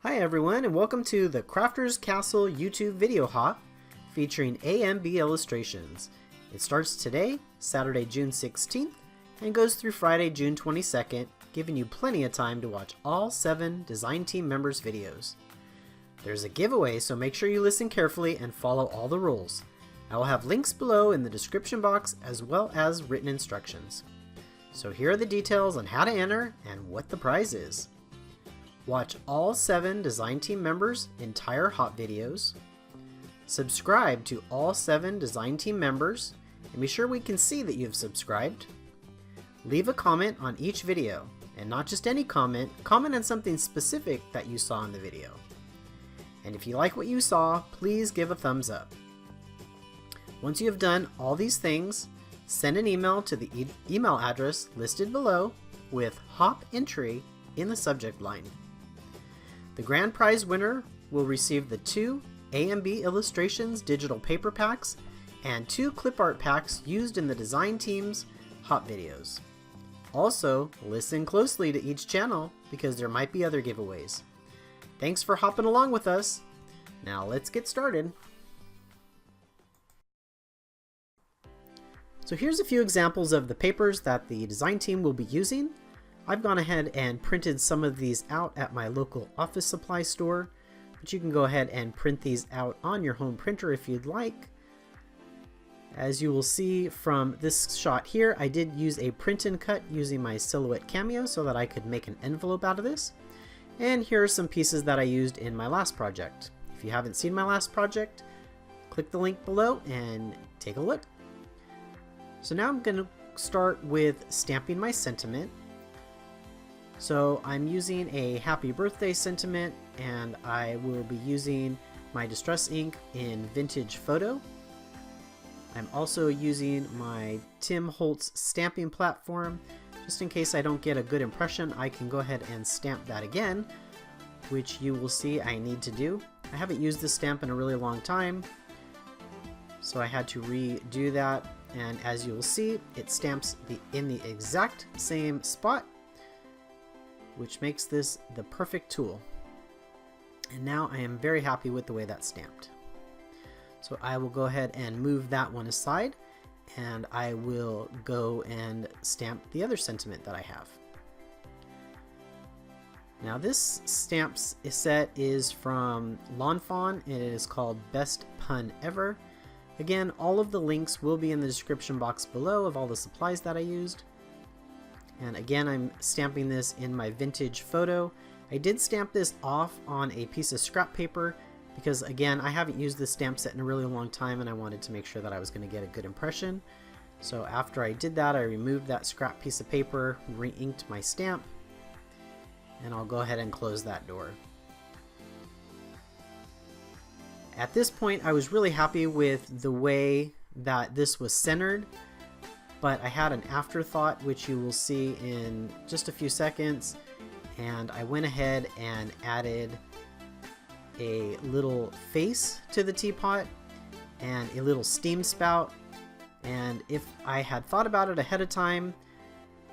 Hi everyone, and welcome to the Crafter's Castle YouTube video hop featuring AMB Illustrations. It starts today, Saturday, June 16th, and goes through Friday, June 22nd, giving you plenty of time to watch all 7 design team members' videos. There's a giveaway, so make sure you listen carefully and follow all the rules. I will have links below in the description box as well as written instructions. So here are the details on how to enter and what the prize is. Watch all 7 design team members' entire hop videos. Subscribe to all 7 design team members and be sure we can see that you've subscribed. Leave a comment on each video, and not just any comment, comment on something specific that you saw in the video. And if you like what you saw, please give a thumbs up. Once you have done all these things, send an email to the email address listed below with hop entry in the subject line. The grand prize winner will receive the 2 AMB Illustrations digital paper packs and 2 clip art packs used in the design team's hop videos. Also, listen closely to each channel because there might be other giveaways. Thanks for hopping along with us. Now let's get started. So here's a few examples of the papers that the design team will be using. I've gone ahead and printed some of these out at my local office supply store, but you can go ahead and print these out on your home printer if you'd like. As you will see from this shot here, I did use a print and cut using my Silhouette Cameo so that I could make an envelope out of this. And here are some pieces that I used in my last project. If you haven't seen my last project, click the link below and take a look. So now I'm going to start with stamping my sentiment. So I'm using a happy birthday sentiment, and I will be using my distress ink in Vintage Photo. I'm also using my Tim Holtz stamping platform. Just in case I don't get a good impression, I can go ahead and stamp that again, which you will see I need to do. I haven't used this stamp in a really long time, so I had to redo that, and as you will see, it stamps in the exact same spot, which makes this the perfect tool. And now I am very happy with the way that's stamped. So I will go ahead and move that one aside, and I will go and stamp the other sentiment that I have. Now this stamp set is from Lawn Fawn, and it is called Best Pun Ever. Again, all of the links will be in the description box below of all the supplies that I used. And again, I'm stamping this in my Vintage Photo. I did stamp this off on a piece of scrap paper because, again, I haven't used this stamp set in a really long time and I wanted to make sure that I was going to get a good impression. So after I did that, I removed that scrap piece of paper, re-inked my stamp, and I'll go ahead and close that door. At this point, I was really happy with the way that this was centered, but I had an afterthought, which you will see in just a few seconds, and I went ahead and added a little face to the teapot and a little steam spout. And if I had thought about it ahead of time,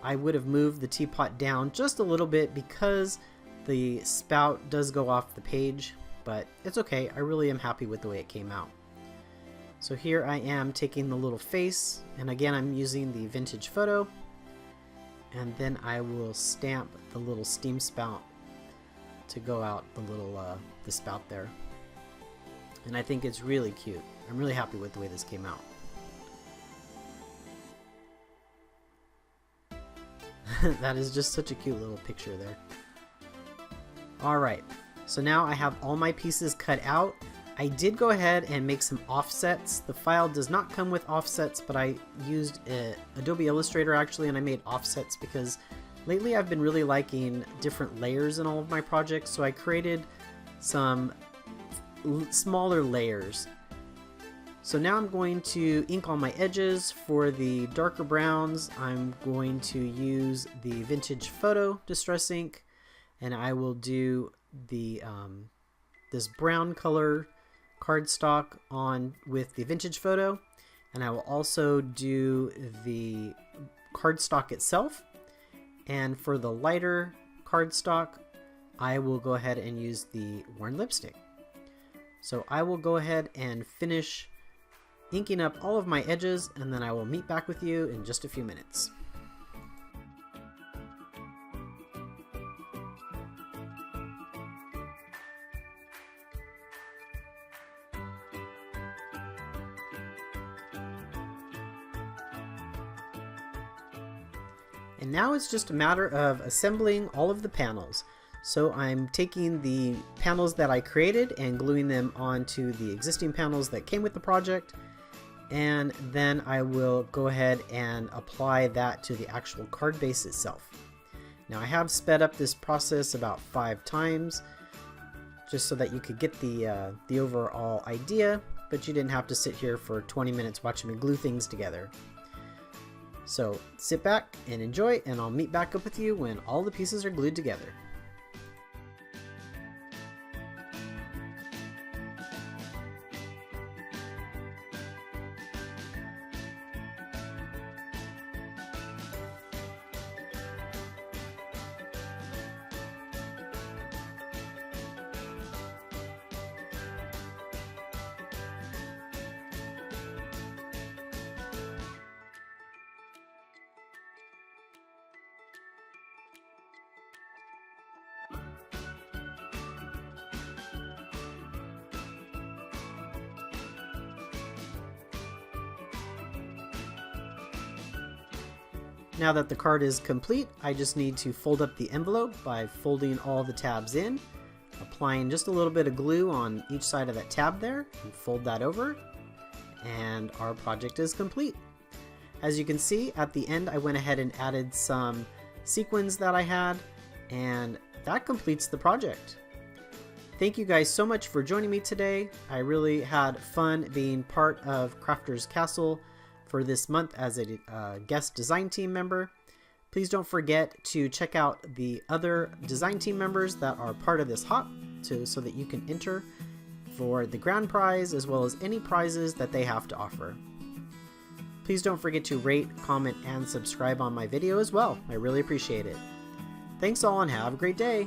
I would have moved the teapot down just a little bit because the spout does go off the page, but it's okay. I really am happy with the way it came out. So here I am taking the little face, and again I'm using the Vintage Photo, and then I will stamp the little steam spout to go out the little the spout there. And I think it's really cute. I'm really happy with the way this came out. That is just such a cute little picture there. Alright, so now I have all my pieces cut out. I did go ahead and make some offsets. The file does not come with offsets, but I used Adobe Illustrator actually, and I made offsets because lately I've been really liking different layers in all of my projects, so I created some smaller layers. So now I'm going to ink on my edges. For the darker browns, I'm going to use the Vintage Photo Distress Ink, and I will do the this brown color cardstock on with the Vintage Photo, and I will also do the cardstock itself. And for the lighter cardstock, I will go ahead and use the worn lipstick. So I will go ahead and finish inking up all of my edges, and then I will meet back with you in just a few minutes. And now it's just a matter of assembling all of the panels. So I'm taking the panels that I created and gluing them onto the existing panels that came with the project, and then I will go ahead and apply that to the actual card base itself. Now I have sped up this process about 5 times just so that you could get the overall idea, but you didn't have to sit here for 20 minutes watching me glue things together. So sit back and enjoy, and I'll meet back up with you when all the pieces are glued together. Now that the card is complete, I just need to fold up the envelope by folding all the tabs in, applying just a little bit of glue on each side of that tab there, and fold that over, and our project is complete. As you can see, at the end I went ahead and added some sequins that I had, and that completes the project. Thank you guys so much for joining me today. I really had fun being part of Crafter's Castle for this month as a guest design team member. Please don't forget to check out the other design team members that are part of this hop so that you can enter for the grand prize as well as any prizes that they have to offer. Please don't forget to rate, comment, and subscribe on my video as well. I really appreciate it. Thanks all and have a great day.